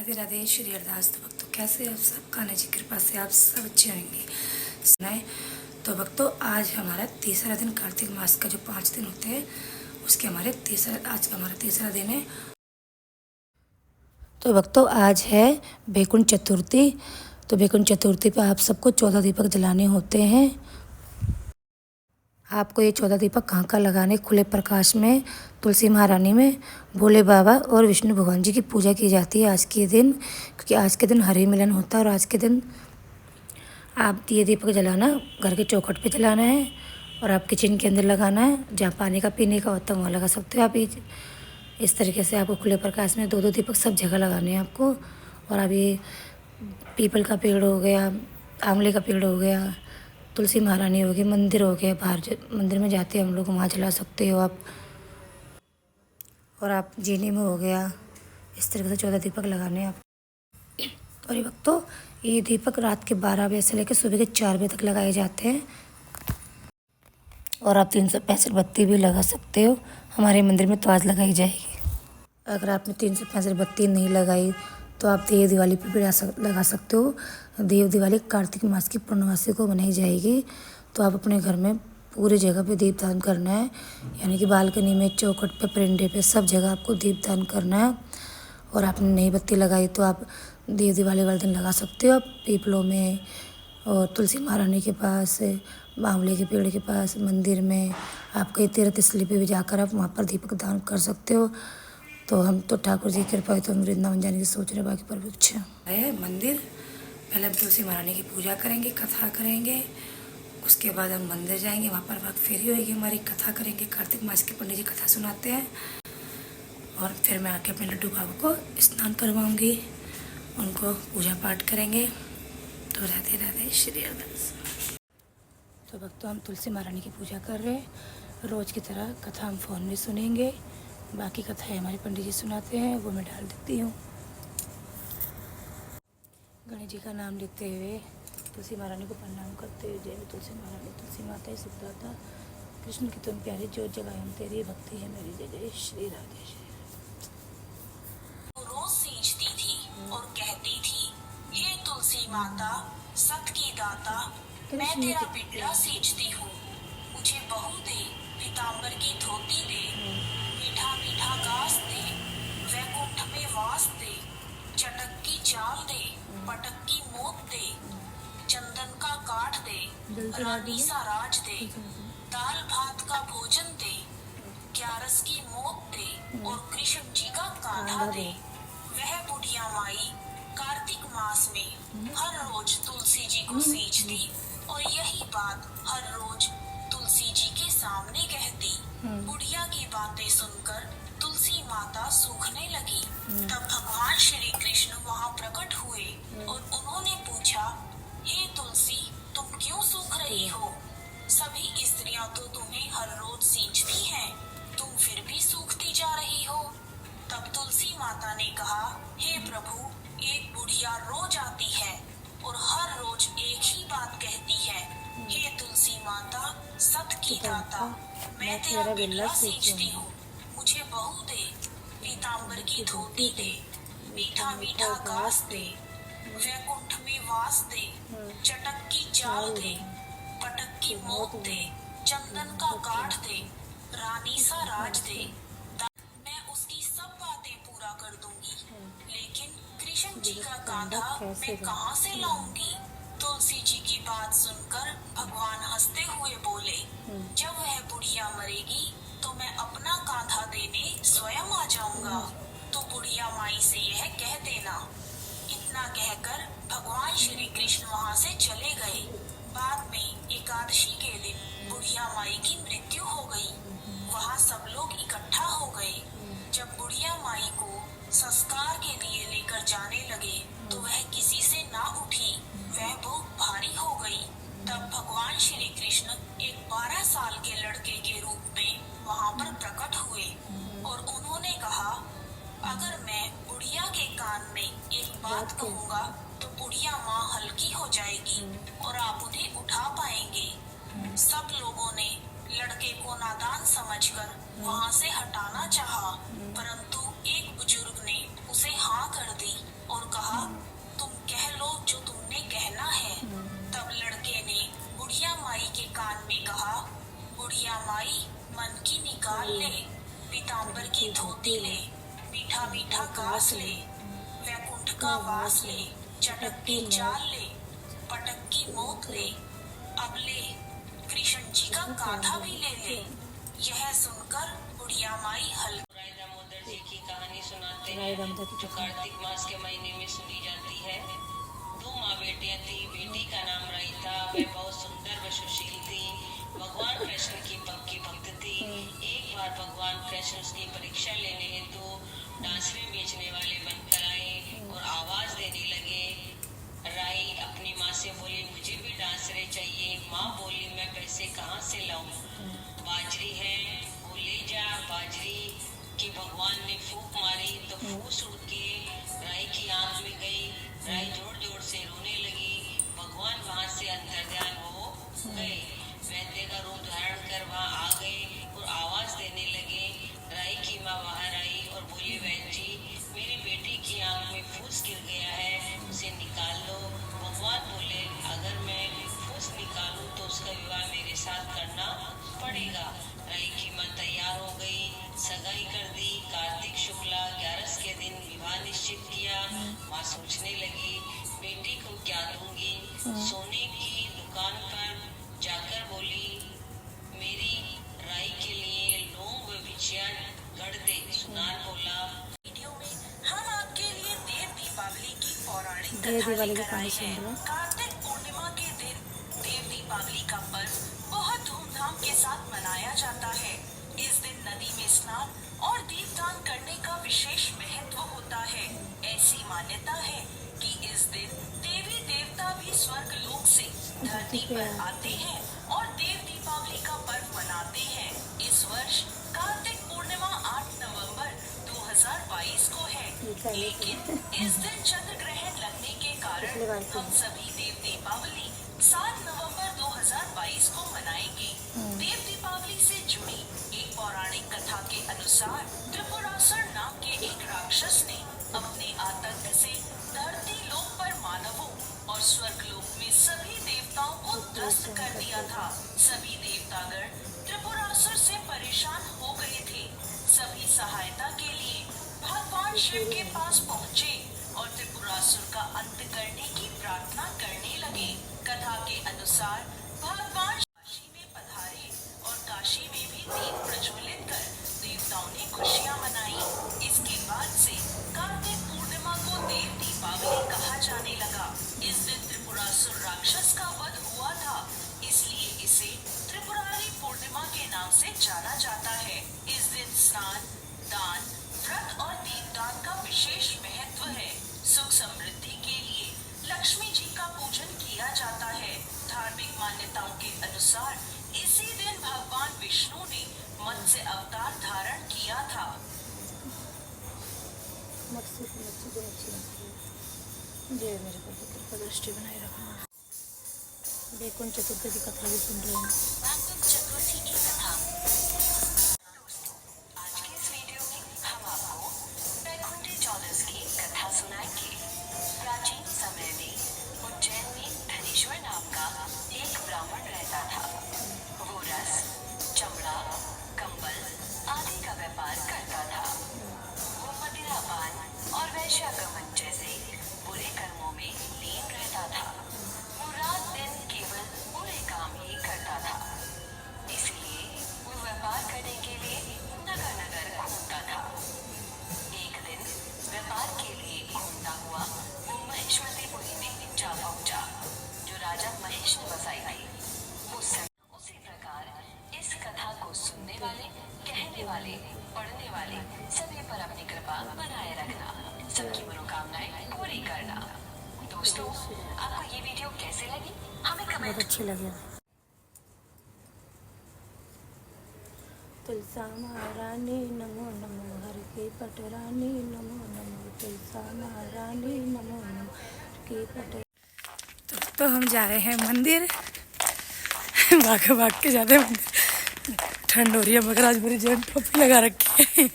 राधे राधे श्री अरदास। तो भक्तों कैसे आप सब, कान्हा जी कृपा से आप सब अच्छे होंगे। सुनाए तो भक्तों, आज हमारा तीसरा दिन, कार्तिक मास का जो 5 दिन होते हैं उसके आज का हमारा तीसरा दिन है। तो भक्तों आज है वैकुंठ चतुर्थी। तो वैकुंठ चतुर्थी पर आप सबको 14 दीपक जलाने होते हैं। आपको ये 14 दीपक कहाँ कहाँ लगाने? खुले प्रकाश में, तुलसी महारानी में, भोले बाबा और विष्णु भगवान जी की पूजा की जाती है आज के दिन, क्योंकि आज के दिन हरि मिलन होता है। और आज के दिन आप ये दीपक जलाना घर के चौखट पे जलाना है और आप किचन के अंदर लगाना है। जहाँ पानी का पीने का होता है वहाँ लगा सकते हो आप। इस तरीके से आपको खुले प्रकाश में 2-2 दीपक सब जगह लगाने हैं आपको। और अब ये पीपल का पेड़ हो गया, आंवले का पेड़ हो गया, तुलसी महारानी हो गई, मंदिर हो गया, बाहर मंदिर में जाते हैं हम लोग वहाँ जला सकते हो आप। और आप जीनी में हो गया, इस तरीके से 14 दीपक लगाने हैं आप। और ये वक्त तो ये दीपक रात के 12 बजे से लेकर सुबह के 4 बजे तक लगाए जाते हैं। और आप 365 बत्ती भी लगा सकते हो। हमारे मंदिर में तो आज लगाई जाएगी। अगर आपने 365 बत्ती नहीं लगाई तो आप देव दिवाली पर भी लगा सकते हो। देव दिवाली कार्तिक मास की पूर्णमासी को मनाई जाएगी। तो आप अपने घर में पूरी जगह पे दीपदान करना है, यानी कि बालकनी में, चौखट पे, परिंदे पे, सब जगह आपको दीपदान करना है। और आपने नई बत्ती लगाई तो आप देव दिवाली वाले दिन लगा सकते हो। आप पीपलों में और तुलसी महारानी के पास, आंवले के पेड़ के पास, मंदिर में, आप कहीं तीर्थ स्थली पे भी जाकर आप वहाँ पर दीपक दान कर सकते हो। तो हम तो ठाकुर जी की कृपा है तो हम वृंदावन जाने की सोच रहे, बाकी पर भी अच्छा है मंदिर। पहले हम तुलसी महारानी की पूजा करेंगे, कथा करेंगे, उसके बाद हम मंदिर जाएंगे, वहाँ पर भाग फेरी होएगी हमारी, कथा करेंगे। कार्तिक मास के पंडित जी कथा सुनाते हैं। और फिर मैं आके अपने लड्डू बाबू को स्नान करवाऊँगी, उनको पूजा पाठ करेंगे। तो राधे राधे श्री अरदास। तो भक्तों हम तुलसी महारानी की पूजा कर रहे हैं। रोज़ की तरह कथा हम फ़ोन में सुनेंगे, बाकी कथाएँ हमारे पंडित जी सुनाते हैं, वो मैं डाल देती हूँ। गणेश जी का नाम लेते हुए तुलसी महारानी को प्रणाम करते हुए, जय तुलसी महारानी, तुलसी माता सुखदाता, कृष्ण की तुम प्यारी ज्योत जगाए हम तेरी, भक्ति है मेरी, जय जय श्री राधे श्री। रोज सींचती थी और कहती थी, हे तुलसी माता सत की दाता, मैं तेरा पिंडा सींचती हूँ, मुझे बहू दे, पीताम्बर की धोती दे, मीठा मीठा घास दे, वैकुंठ में वास दे, चटक की चाल दे, पटक की मोत दे, चंदन का काठ दे, रानी सा राज दे, दाल भात का भोजन दे, ग्यारस की मोत दे और कृष्ण जी का कांधा दे। वह बुढ़िया माई कार्तिक मास में हर रोज तुलसी जी को सींचती और यही बात हर रोज तुलसी जी के सामने कहती। बुढ़िया की बातें सुनकर तुलसी माता सूखने लगी। तब भगवान श्री कृष्ण वहाँ प्रकट हुए और उन्होंने पूछा, हे तुलसी तुम क्यों सूख रही हो? सभी स्त्रियां तो तुम्हें हर रोज सींचती हैं, तुम फिर भी सूखती जा रही हो। तब तुलसी माता ने कहा, हे प्रभु, एक बुढ़िया रोज आती है और हर रोज एक ही बात कहती है, हे तुलसी माता सत की दाता, मैं तेरा पिंडा सींचती हूँ, मुझे बहू दे, पीताम्बर की धोती दे, मीठा मीठा घास दे, वैकुंठ में वास दे, चटक की चाल दे, पटक की मोत दे, चंदन का काठ दे, रानी सा राज दे। मैं उसकी सब बातें पूरा कर दूंगी, लेकिन कृष्ण जी का कांधा मैं कहाँ से लाऊंगी? तुलसी जी की बात सुनकर भगवान हंसते हुए बोले, जब वह बुढ़िया मरेगी तो मैं अपना कांधा देने स्वयं आ जाऊंगा, तो बुढ़िया माई से यह कह देना। इतना कहकर भगवान श्री कृष्ण वहाँ से चले गए। बाद में एकादशी के दिन बुढ़िया माई की मृत्यु हो गई। वहाँ सब लोग इकट्ठा हो गए। जब बुढ़िया माई को संस्कार के लिए लेकर जाने लगे तो वह किसी से ना उठी, वह बहुत भारी हो गई। तब भगवान श्री कृष्ण एक 12 साल के लड़के के रूप में वहाँ पर प्रकट हुए और उन्होंने कहा, अगर मैं बुढ़िया के कान में एक बात कहूँगा तो बुढ़िया माँ हल्की हो जाएगी और आप उन्हें उठा पाएंगे। सब लोगों ने लड़के को नादान समझकर वहाँ से हटाना चाहा, परंतु एक बुजुर्ग ने उसे हाँ कर दी और कहा, तुम कह लो जो तुमने कहना है। तब लड़के ने बुढ़िया माई के कान में कहा, बुढ़िया माई मन की निकाल ले, पीताम्बर की धोती ले, मीठा मीठा घास ले, वैकुंठ का वास ले, चटक की चाल ले, पटक की मौत ले, अब ले कृष्ण जी का गाधा भी ले ले। यह सुनकर बुढ़िया माई राय दामोदर जी की कहानी सुनाते हैं, जो कार्तिक मास के महीने में सुनी जाती है। दो माँ बेटियां थी। बेटी का नाम राई था। वह बहुत सुंदर व सुशील थी। भगवान कृष्ण की पक्की भक्त थी। एक बार भगवान कृष्ण उसकी परीक्षा लेने हेतु डांसरे बेचने वाले बनकर आए और आवाज देने लगे। राई अपनी माँ से बोली, मुझे भी डांसरे चाहिए। माँ बोली, मैं पैसे कहाँ से लाऊं? बाजरी है, वो ले जा। बाजरी की भगवान ने फूंक मारी तो फूस उड़ के राई की आंख में गई। राई जोर जोर से रोने लगी। भगवान वहाँ से अंतर्ध्यान हो गए। वैद्य का रूप धारण कर वहाँ आ गए और आवाज देने लगे। राई की माँ बाहर आई और बोली, वैद्य जी, मेरी बेटी की आंख में फूस गिर गया है, उसे निकाल लो। भगवान बोले, अगर मैं फूस निकालूं तो उसका विवाह मेरे साथ करना पड़ेगा। राई की माँ तैयार हो गई, सगाई कर दी। कार्तिक शुक्ला 11 के दिन विवाह निश्चित किया। माँ सोचने लगी, बेटी को क्या दूंगी? सोने की दुकान पर जाकर बोली, मेरी राई के लिए लौंग व बिछिया गढ़ दे। सुनार बोला, वीडियो में हम आपके लिए देव दीपावली की पौराणिक कथा लेकर आए हैं। कार्तिक पूर्णिमा के दिन देव दीपावली का पर्व बहुत धूमधाम के साथ मनाया जाता है। इस दिन नदी में स्नान और दीपदान करने का विशेष महत्व होता है। ऐसी मान्यता है कि इस दिन देवी देवता भी स्वर्ग लोक से धरती पर आते हैं और देव दीपावली का पर्व मनाते हैं। इस वर्ष कार्तिक पूर्णिमा 8 नवंबर 2022 को है, लेकिन इस दिन चंद्र ग्रहण लगने के कारण हम सभी देव दीपावली 7 नवंबर 2022 को मनाएंगे। देव दीपावली से जुड़ी एक पौराणिक कथा के अनुसार त्रिपुरासुर नाम के एक राक्षस ने अपने आतंक से धरती लोक पर मानवों और स्वर्ग लोक में सभी देवताओं को ध्वस्त कर दिया था। सभी देवतागण त्रिपुरासुर से परेशान हो गए थे। सभी सहायता के लिए भगवान शिव के पास पहुँचे और त्रिपुरासुर का अंत करने की प्रार्थना करने लगे। कथा के अनुसार भगवान काशी में पधारे और काशी में भी दीप प्रज्वलित कर देवताओं ने खुशियां मनाई। इसके बाद से कार्तिक पूर्णिमा को देव दीपावली कहा जाने लगा। इस दिन त्रिपुरासुर राक्षस का वध हुआ था, इसलिए इसे त्रिपुरारी पूर्णिमा के नाम से जाना जाता है। इस दिन स्नान, दान, व्रत और दीपदान का विशेष महत्व है। सुख समृद्धि के लिए लक्ष्मी जी का पूजन किया जाता है। धार्मिक मान्यताओं के अनुसार इसी दिन भगवान विष्णु ने मत्स्य अवतार धारण किया था। मेरे को कृपा दृष्टि बनाए रखना। वैकुंठ चतुर्थी की कथा भी सुन रहे हैं। वैकुंठ चतुर्थी की कथा। आज के इस वीडियो में हम आपको वैकुंठी चौदस की कथा सुनाएंगे। प्राचीन समय में उज्जैन में धनेश्वर नाम का एक ब्राह्मण रहता था। वो रस, चमड़ा, कंबल आदि का व्यापार करता था। वो मदिरापान और वैश्यागमन जैसे बुरे कर्मों में लीन रहता था। वो रात दिन केवल बुरे काम ही करता था। इसलिए वो व्यापार करने के लिए नगर नगर घूमता था। एक दिन व्यापार के लिए घूमता हुआ वो महिष्मतीपुरी में जा पहुंचा, जो राजा महेश ने बसाई थी। उसी प्रकार इस कथा को सुनने वाले, कहने वाले, पढ़ने वाले सभी पर अपनी कृपा बनाए रखना, सबकी मनोकामनाएं पूरी करना। दोस्तों, आपको ये वीडियो कैसे लगी हमें बहुत कमेंट अच्छी लगी। तुलसा महारानी नमो नमो, हर के पटरानी नमो नमो, तुलसा महारानी नमो नमो, हर के पट। तो हम जा रहे हैं मंदिर। भाग के जाते हैं मंदिर। ठंड हो रही है मगर आज मेरी जेब टोपी लगा रखी है।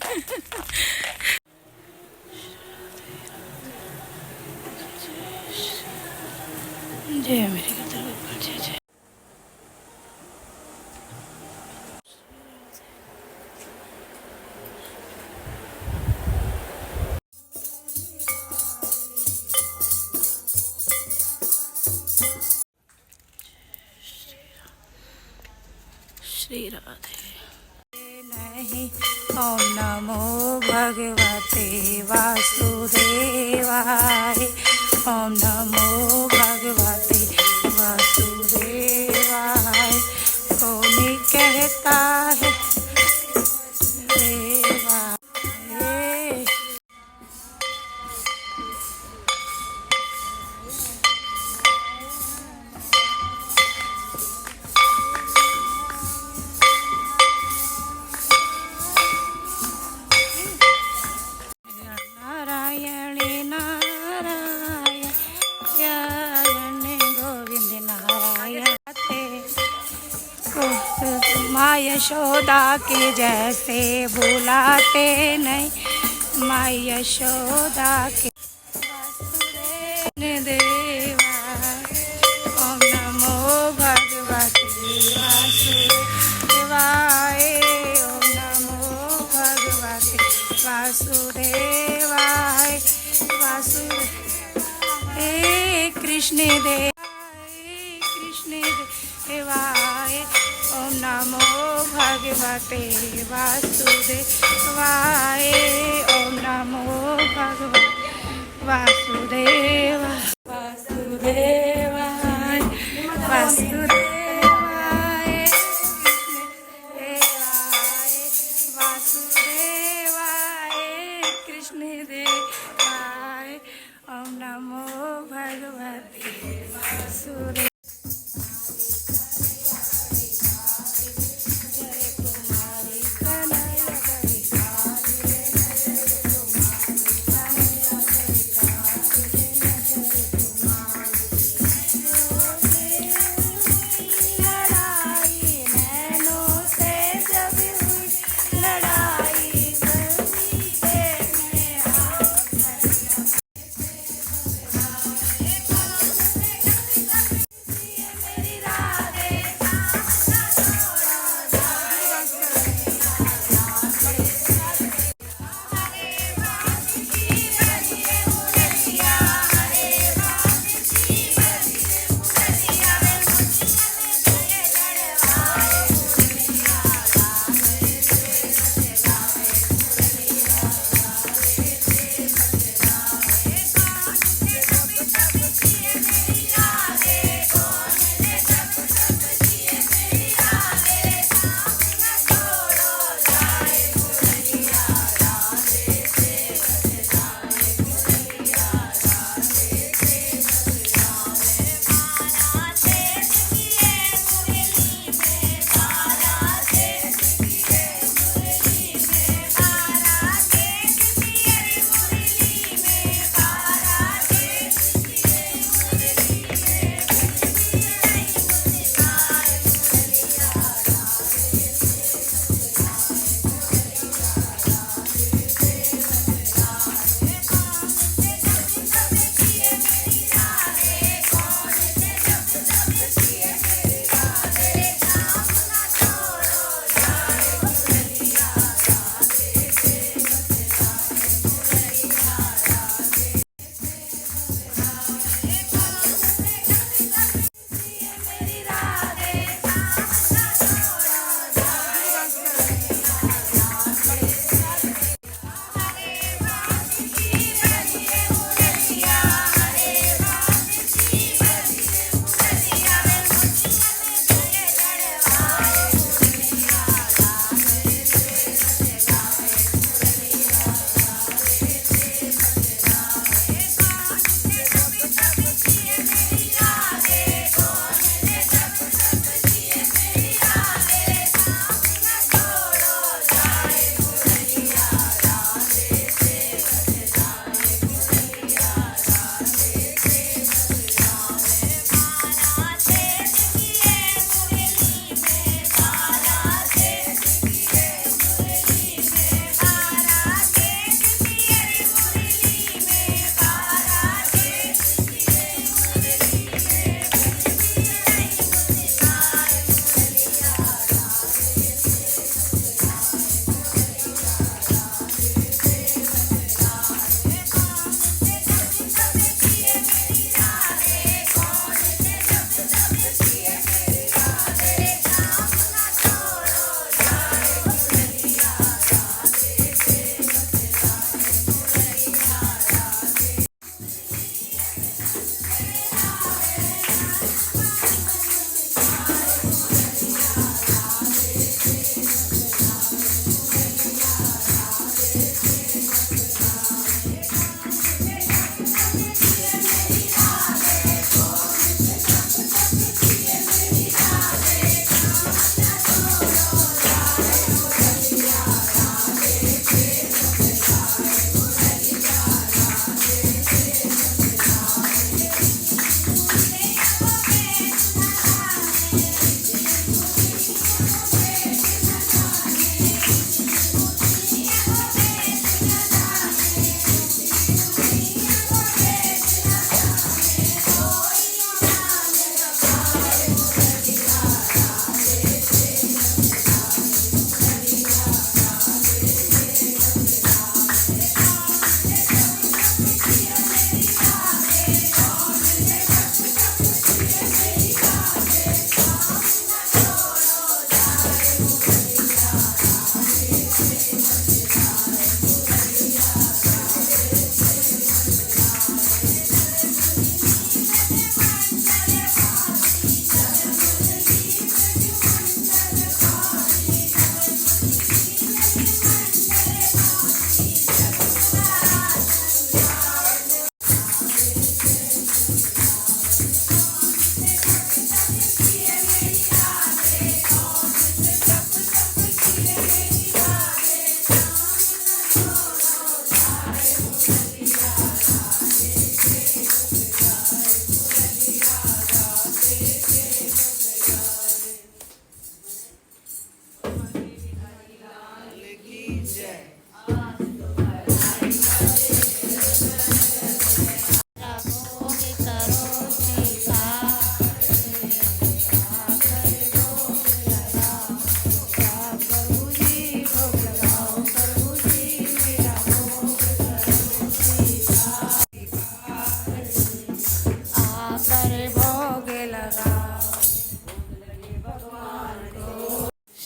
जय मेरे गदर गोपाल जय जय। श्री राधे। नहीं ओम नमो भगवते वासुदेवाय। ओम नमो भगवते वासुदेवाय। कौन कहता है देवाय। नारायण नारायण गोविंद नारायण। माँ यशोदा के जैसे बुलाते नहीं, माँ यशोदा के देवा। ओम नमो भगवते वासुदेवाय। ओम नमो भगवते वासुदेवाय। वासुदेव कृष्ण देव कृष्ण देवाय। ओम नमो भगवते वासुदेवाय। ओम नमो भगवते वासुदेव वासुदेवाय वासुदेवाय। वासुदेवाय कृष्ण देवाय। ओम नमो भगवते वासुदेवाय।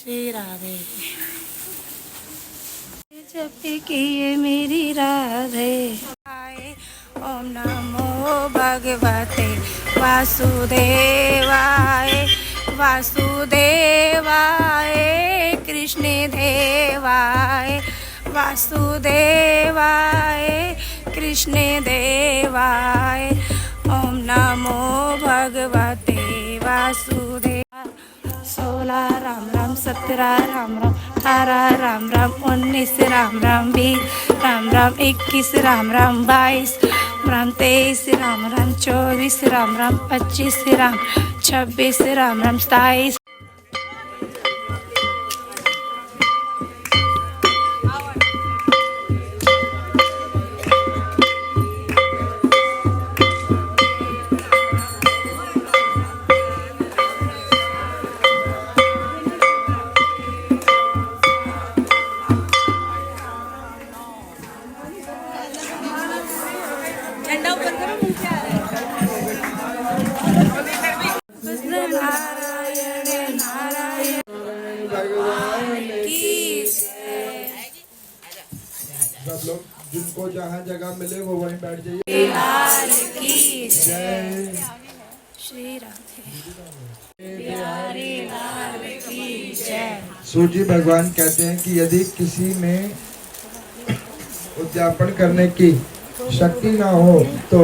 श्री राधे जप किए मेरी राधे आए। ओम नमो भगवते वासुदेवाय वासुदेवाय कृष्ण देवाय वासुदेवाय कृष्ण देवाय। ओम नमो भगवते वासुदेव 16 राम राम 17 राम राम 18 राम राम 19 राम राम 20 राम राम 21 राम राम 22 राम 23 राम राम 24 राम राम 25 राम 26 राम राम 27। नारायण नारायण भगवान की सब लोग जिनको जहाँ जगह मिले वो वहीं बैठ जाइए। लाल की जय श्री राधे बिहारी लाल की जय। सूजी भगवान कहते हैं कि यदि किसी में उद्यापन करने की शक्ति ना हो तो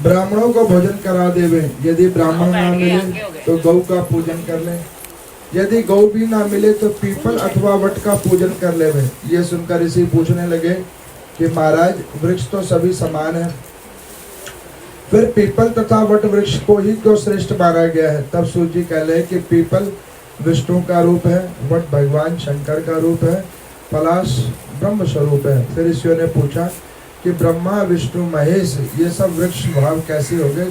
ब्राह्मणों को भोजन करा देवे। यदि ब्राह्मण ना मिले तो गौ का पूजन कर ले। यदि गौ भी ना मिले तो पीपल अथवा वट का पूजन कर लेवे। ये सुनकर ऋषि पूछने लगे कि महाराज वृक्ष तो सभी समान है, फिर पीपल तथा वट वृक्ष को ही क्यों श्रेष्ठ माना गया है। तब सूजी कह रहे कि पीपल विष्णु का रूप है, वट भगवान शंकर का रूप है, पलाश ब्रह्म स्वरूप है। फिर ऋषियों ने पूछा कि ब्रह्मा विष्णु महेश ये सब वृक्ष भाव कैसे हो गए,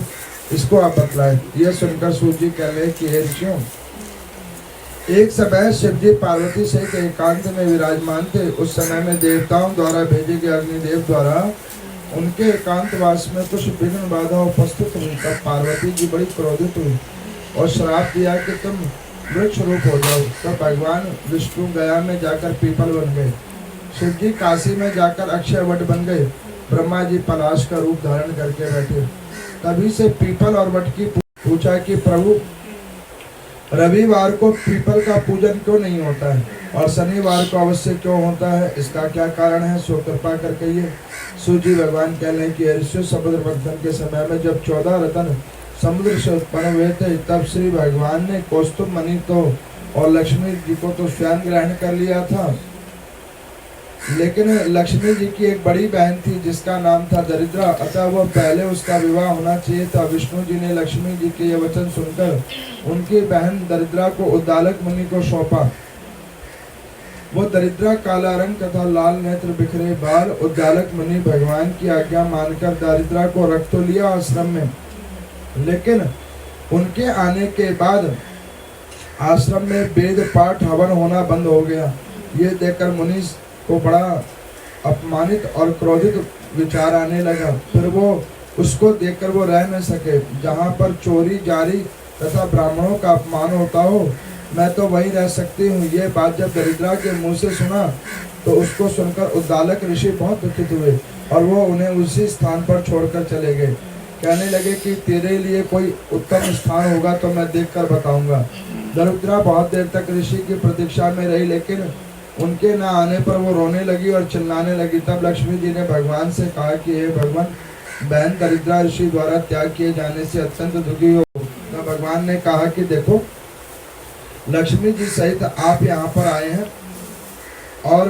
इसको आप बतलाएं। यह सुनकर सूजी कह रहे कि हे ऋषियों, एक समय शिवजी पार्वती से एकांत में विराजमान थे। उस समय में देवताओं द्वारा भेजे गए अग्निदेव द्वारा उनके एकांतवास में कुछ विघ्न बाधा उपस्थित हुई। तब पार्वती जी बड़ी क्रोधित हुई और श्राप दिया कि तुम वृक्ष रूप हो जाओ। तब भगवान विष्णु गया में जाकर पीपल बन गए, शिवजी काशी में जाकर अक्षय वट बन गए, ब्रह्मा जी पलाश का रूप धारण करके बैठे। तभी से पीपल और वट की पूछा कि प्रभु रविवार को पीपल का पूजन क्यों नहीं होता है और शनिवार को अवश्य क्यों होता है, इसका क्या कारण है, सो कृपा कर कहिए। सूजी भगवान कह रहे कि ऋषि समुद्र मंथन के समय में जब 14 रत्न समुद्र से उत्पन्न हुए थे तब श्री भगवान ने कौस्तुभ मणि तो और लक्ष्मी जी को तो स्वयं ग्रहण कर लिया था, लेकिन लक्ष्मी जी की एक बड़ी बहन थी जिसका नाम था दरिद्रा, अतः वह पहले उसका विवाह होना चाहिए था। विष्णु जी ने लक्ष्मी जी के ये वचन सुनकर उनकी बहन दरिद्रा को उद्दालक मुनि को सौंपा। वो दरिद्रा काला रंग तथा लाल नेत्र बिखरे बाल उद्दालक मुनि भगवान की आज्ञा मानकर दरिद्रा को रख तो लिया आश्रम में, लेकिन उनके आने के बाद आश्रम में वेद पाठ हवन होना बंद हो गया। ये देखकर मुनि को बड़ा अपमानित और क्रोधित विचार आने लगा। फिर वो उसको देखकर वो रह न सके। जहाँ पर चोरी जारी तथा ब्राह्मणों का अपमान होता हो मैं तो वहीं रह सकती हूँ। ये बात जब दरिद्रा के मुंह से सुना तो उसको सुनकर उद्दालक ऋषि बहुत दुखित हुए और वो उन्हें उसी स्थान पर छोड़कर चले गए। कहने लगे कि तेरे लिए कोई उत्तम स्थान होगा तो मैं देखकर बताऊंगा। दरिद्रा बहुत देर तक ऋषि की प्रतीक्षा में रही, लेकिन उनके न आने पर वो रोने लगी और चिल्लाने लगी। तब लक्ष्मी जी ने भगवान से कहा कि हे भगवान, बहन दरिद्रा ऋषि द्वारा त्याग किए जाने से अत्यंत दुखी हो। तब भगवान ने कहा कि देखो, लक्ष्मी जी सहित आप यहाँ पर आए हैं और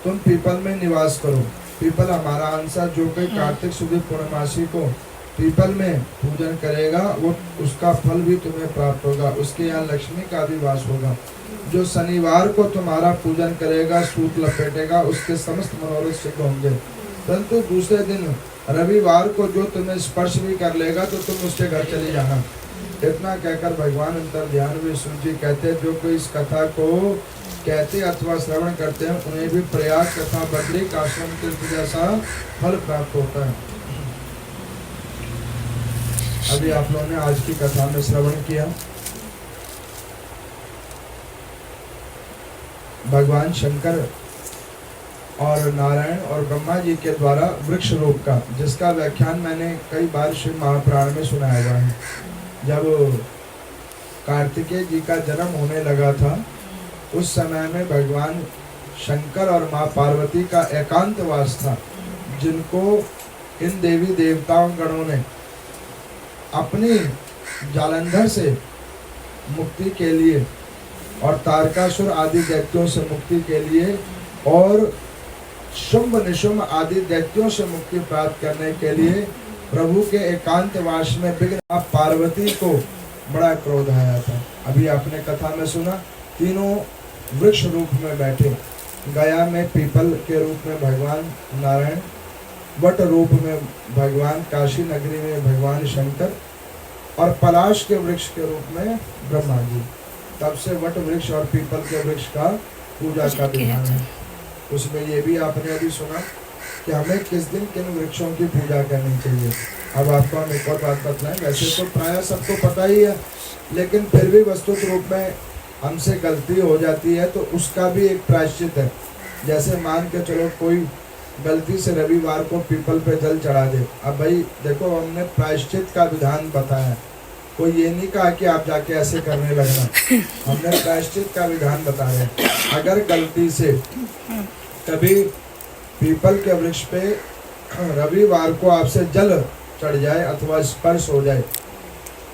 तुम पीपल में निवास करो। पीपल हमारा अंश, जो कोई कार्तिक शुद्ध पूर्णमासी को पीपल में पूजन करेगा वो उसका फल भी तुम्हें प्राप्त होगा, उसके यहाँ लक्ष्मी का भी वास होगा। जो शनिवार को तुम्हारा पूजन करेगा, सूत लपेटेगा, उसके समस्त मनोरथ सिद्ध होंगे। परंतु दूसरे दिन रविवार को जो तुम्हें स्पर्श भी कर लेगा तो तुम उसके घर चले जाना। इतना कहकर भगवान अंतर ध्यान में सूजी कहते जो कोई इस कथा को कहते अथवा श्रवण करते हैं उन्हें भी प्रयाग तथा बद्रिक आश्रम तीर्थ जैसा फल प्राप्त होता है। अभी आप लोगों ने आज की कथा में श्रवण किया। भगवान शंकर और नारायण और ब्रह्मा जी के द्वारा वृक्ष रूप का, जिसका व्याख्यान मैंने कई बार शिव महापुराण में सुनाया हुआ है। जब कार्तिकेय जी का जन्म होने लगा था उस समय में भगवान शंकर और माँ पार्वती का एकांतवास था, जिनको इन देवी देवताओं गणों ने अपनी जालंधर से मुक्ति के लिए और तारकासुर आदि दैत्यों से मुक्ति के लिए और शुंभ निशुंभ आदि दैत्यों से मुक्ति प्राप्त करने के लिए प्रभु के एकांतवास में विघ्न पार्वती को बड़ा क्रोध आया था। अभी आपने कथा में सुना, तीनों वृक्ष रूप में बैठे, गया में पीपल के रूप में भगवान नारायण, वट रूप में भगवान, काशी नगरी में भगवान शंकर और पलाश के वृक्ष के रूप में ब्रह्मा जी। तब से वट वृक्ष और पीपल के वृक्ष का पूजा का विधान है। उसमें ये भी आपने अभी सुना कि हमें किस दिन किन वृक्षों की पूजा करनी चाहिए। अब आपको हम एक और बात बतलाएं, वैसे तो प्राय सबको पता ही है, लेकिन फिर भी वस्तुत रूप में हमसे गलती हो जाती है तो उसका भी एक प्रायश्चित है। जैसे मान के चलो कोई गलती से रविवार को पीपल पे जल चढ़ा दे, अब भाई देखो हमने प्रायश्चित का विधान बताया, कोई ये नहीं कहा कि आप जाके ऐसे करने लगना, हमने प्रायश्चित का विधान बताया। अगर गलती से कभी पीपल के वृक्ष पे रविवार को आपसे जल चढ़ जाए अथवा स्पर्श हो जाए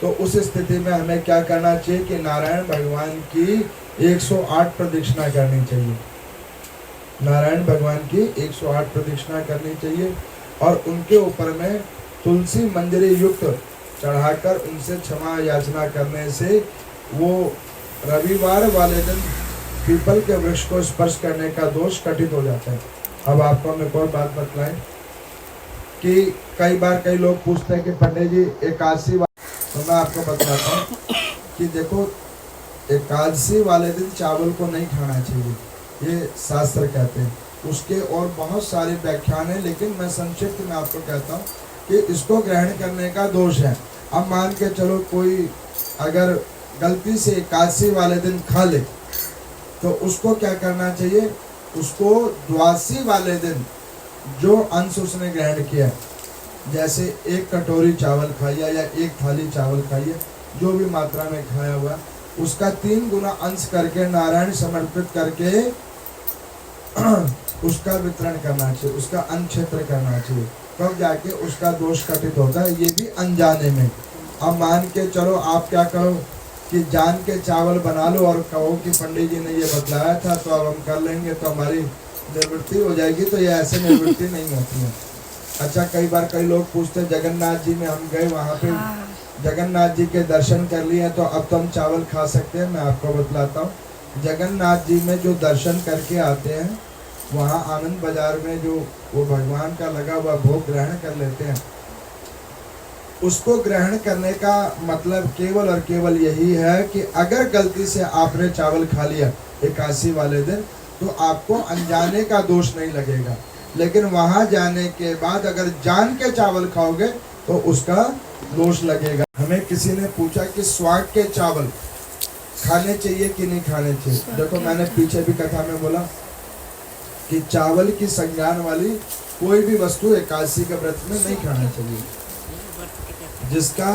तो उस स्थिति में हमें क्या करना चाहिए कि नारायण भगवान की 108 प्रदक्षिणा करनी चाहिए। नारायण भगवान की 108 प्रदक्षिणा करनी चाहिए और उनके ऊपर में तुलसी मंजरी युक्त चढ़ाकर उनसे क्षमा याचना करने से वो रविवार वाले दिन पीपल के वृक्ष को स्पर्श करने का दोष कटित हो जाता है। अब आपको हम एक और बात बतलाएं कि कई बार कई लोग पूछते हैं कि पंडित जी एकादशी, तो मैं आपको बताता हूँ कि देखो एकादशी वाले दिन चावल को नहीं खाना चाहिए, ये शास्त्र कहते हैं। उसके और बहुत सारे व्याख्यान हैं, लेकिन मैं संक्षिप्त में आपको कहता हूँ कि इसको ग्रहण करने का दोष है। अब मान के चलो कोई अगर गलती से एकादशी वाले दिन खा ले तो उसको क्या करना चाहिए, उसको द्वादशी वाले दिन जो अंश उसने ग्रहण किया, जैसे एक कटोरी चावल खाइए या एक थाली चावल खाइए, जो भी मात्रा में खाया हुआ उसका 3 गुना अंश करके नारायण समर्पित करके उसका वितरण करना चाहिए, उसका अन्न करना चाहिए, तब जाके उसका दोष कटित होता है, ये भी अनजाने में। अब मान के चलो आप क्या करो कि जान के चावल बना लो और कहो कि पंडित जी ने ये बतलाया था तो अब हम कर लेंगे तो हमारी निवृत्ति हो जाएगी, तो ये ऐसे निवृत्ति नहीं होती है। अच्छा, कई बार कई लोग पूछते जगन्नाथ जी में हम गए, वहाँ पे जगन्नाथ जी के दर्शन कर लिए तो अब तो हम चावल खा सकते हैं। मैं आपको बतलाता हूँ, जगन्नाथ जी में जो दर्शन करके आते हैं वहाँ आनंद बाजार में जो वो भगवान का लगा हुआ भोग ग्रहण कर लेते हैं, उसको ग्रहण करने का मतलब केवल और केवल यही है कि अगर गलती से आपने चावल खा लिया एकादशी वाले दिन तो आपको अनजाने का दोष नहीं लगेगा, लेकिन वहाँ जाने के बाद अगर जान के चावल खाओगे तो उसका दोष लगेगा। हमें किसी ने पूछा कि स्वाग के चावल खाने चाहिए कि नहीं खाने चाहिए। देखो मैंने पीछे भी कथा में बोला कि चावल की संज्ञान वाली कोई भी वस्तु एकादशी के व्रत में नहीं खाना चाहिए। जिसका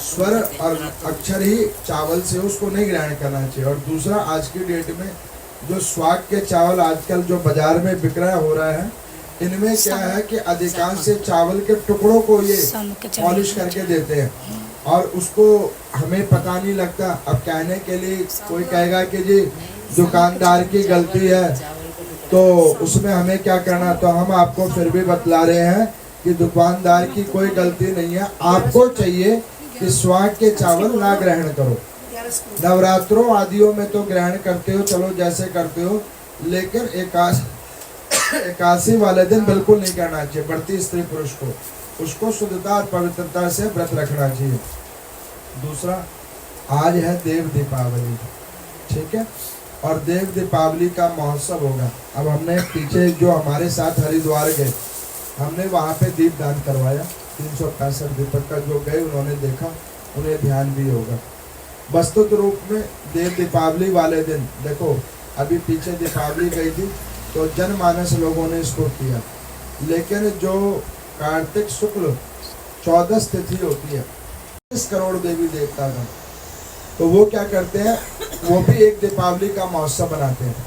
स्वर और अक्षर ही चावल से उसको नहीं ग्रहण करना चाहिए। और दूसरा, आज की डेट में जो स्वाग के चावल आजकल जो बाजार में विक्रय हो रहा है, इनमें क्या है कि अधिकांश से चावल के टुकड़ों को ये पॉलिश करके देते हैं और उसको हमें पता नहीं लगता। अब कहने के लिए कोई कहेगा कि जी दुकानदार की गलती है, तो उसमें हमें क्या करना, तो हम आपको फिर भी बतला रहे हैं कि दुकानदार की कोई गलती नहीं है। आपको चाहिए कि स्वाग के चावल ना ग्रहण करो। नवरात्रों आदियों में तो ग्रहण करते हो, चलो जैसे करते हो, लेकिन एकादशी वाले दिन बिल्कुल नहीं करना चाहिए। बढ़ती स्त्री पुरुष को उसको शुद्धता और पवित्रता से व्रत रखना चाहिए। दूसरा, आज है देव दीपावली, ठीक है, और देव दीपावली का महोत्सव होगा। अब हमने पीछे जो हमारे साथ हरिद्वार गए, हमने वहाँ पे दीप दान करवाया, 365 दीपक का, जो गए उन्होंने देखा, उन्हें ध्यान भी होगा। वस्तुत रूप में देव दीपावली वाले दिन देखो अभी पीछे दीपावली गई थी तो जनमानस लोगों ने इसको किया। लेकिन जो कार्तिक शुक्ल 14 तिथि होती है 30 करोड़ देवी देवता का, तो वो क्या करते हैं, वो भी एक दीपावली का महोत्सव बनाते हैं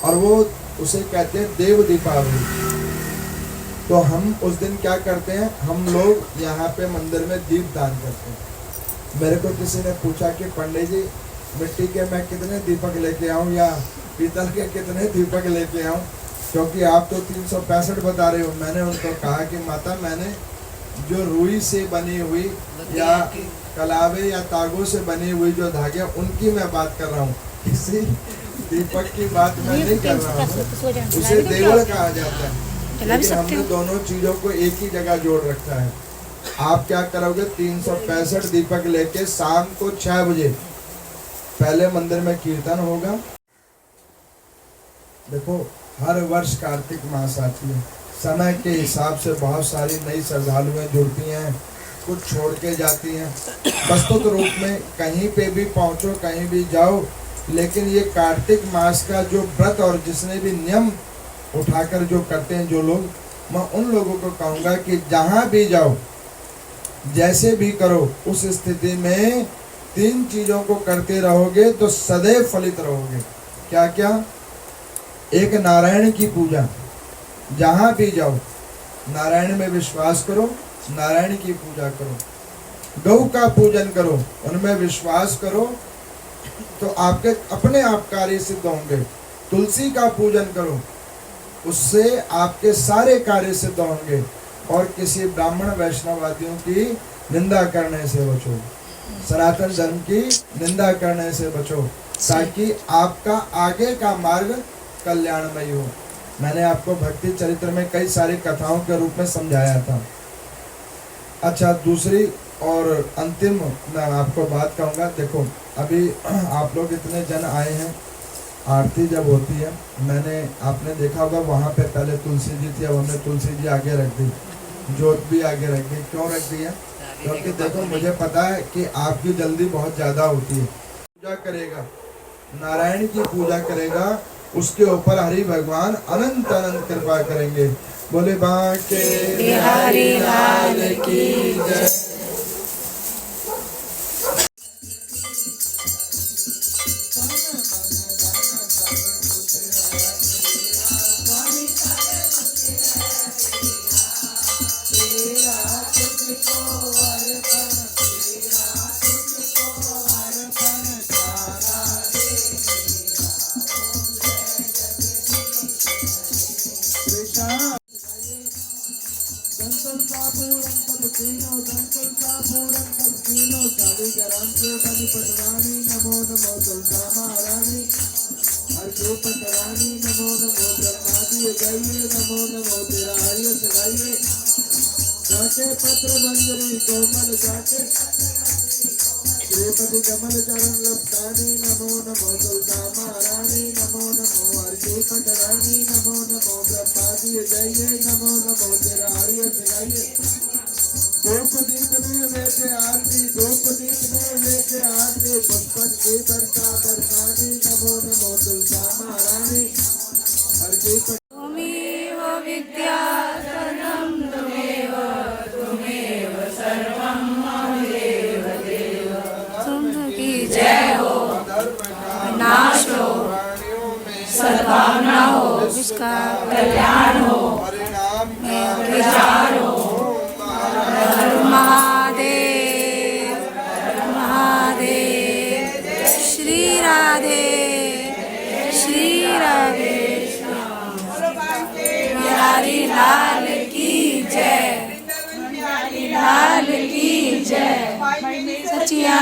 और वो उसे कहते हैं देव दीपावली। तो हम उस दिन क्या करते हैं, हम लोग यहाँ पे मंदिर में दीप दान करते हैं। मेरे को किसी ने पूछा कि पंडित जी मिट्टी के मैं कितने दीपक लेके आऊँ या पीतल के कितने दीपक लेके आऊँ, क्योंकि आप तो 365 बता रहे हो। मैंने उनको कहा कि माता मैंने जो रुई से बनी हुई या कलावे या तागों से बनी हुई जो धागे उनकी मैं बात कर रहा हूँ, किसी दीपक की बात मैं नहीं कर रहा हूँ। उसे देवल कहा जाता है, लेकिन हमने दोनों चीजों को एक ही जगह जोड़ रखा है। आप क्या करोगे, 365 दीपक लेके शाम को 6 बजे पहले मंदिर में कीर्तन होगा। देखो हर वर्ष कार्तिक मास आती है, समय के हिसाब से बहुत सारी नई श्रद्धालुएं जुड़ती हैं, कुछ छोड़ के जाती हैं। वस्तुत रूप में कहीं पे भी पहुंचो, कहीं भी जाओ, लेकिन ये कार्तिक मास का जो व्रत और जिसने भी नियम उठाकर जो करते हैं जो लोग, मैं उन लोगों को कहूँगा कि जहाँ भी जाओ, जैसे भी करो, उस स्थिति में 3 चीज़ों को करते रहोगे तो सदैव फलित रहोगे। क्या क्या? एक नारायण की पूजा, जहाँ भी जाओ नारायण में विश्वास करो, नारायण की पूजा करो। गौ का पूजन करो, उनमें विश्वास करो तो आपके अपने आप कार्य सिद्ध होंगे। तुलसी का पूजन करो, उससे आपके सारे कार्य सिद्ध होंगे। और किसी ब्राह्मण वैष्णववादियों की निंदा करने से बचो, सनातन धर्म की निंदा करने से बचो, ताकि आपका आगे का मार्ग कल्याणमय हो। मैंने आपको भक्ति चरित्र में कई सारी कथाओं के रूप में समझाया था। अच्छा, दूसरी और अंतिम मैं आपको बात कहूँगा। देखो अभी आप लोग इतने जन आए हैं, आरती जब होती है, मैंने आपने देखा होगा वहाँ पे पहले तुलसी जी थी, अब हमने तुलसी जी आगे रख दी, जोत भी आगे रख दी। क्यों रख दी है? क्योंकि देखो मुझे पता है कि आपकी जल्दी बहुत ज़्यादा होती है। पूजा करेगा, नारायण की पूजा करेगा, उसके ऊपर हरि भगवान अनंत अनंत कृपा करेंगे। बोले बांके बिहारी लाल की जय। पत्र मंजरी कोमल जाके श्रीपति कमल चरण लपटानी नमो नमो तुलसा महारानी नमो नमो हरि पटरानी नमो नमो ब्रह्मादि जय नमो नमो तेरा हरिय सगाइए। धूप दीप में लेके आरती, धूप दीप में लेके आरती, पुष्पन की बरसा बरसानी नमो नमो तुलसा महारानी हरि पट। सद्भावना हो, जिसका कल्याण हो, विचार हो। महादेव महादेव। श्री राधे श्री राधे। बिहारी लाल की जय, बिहारी लाल की जय। सचिया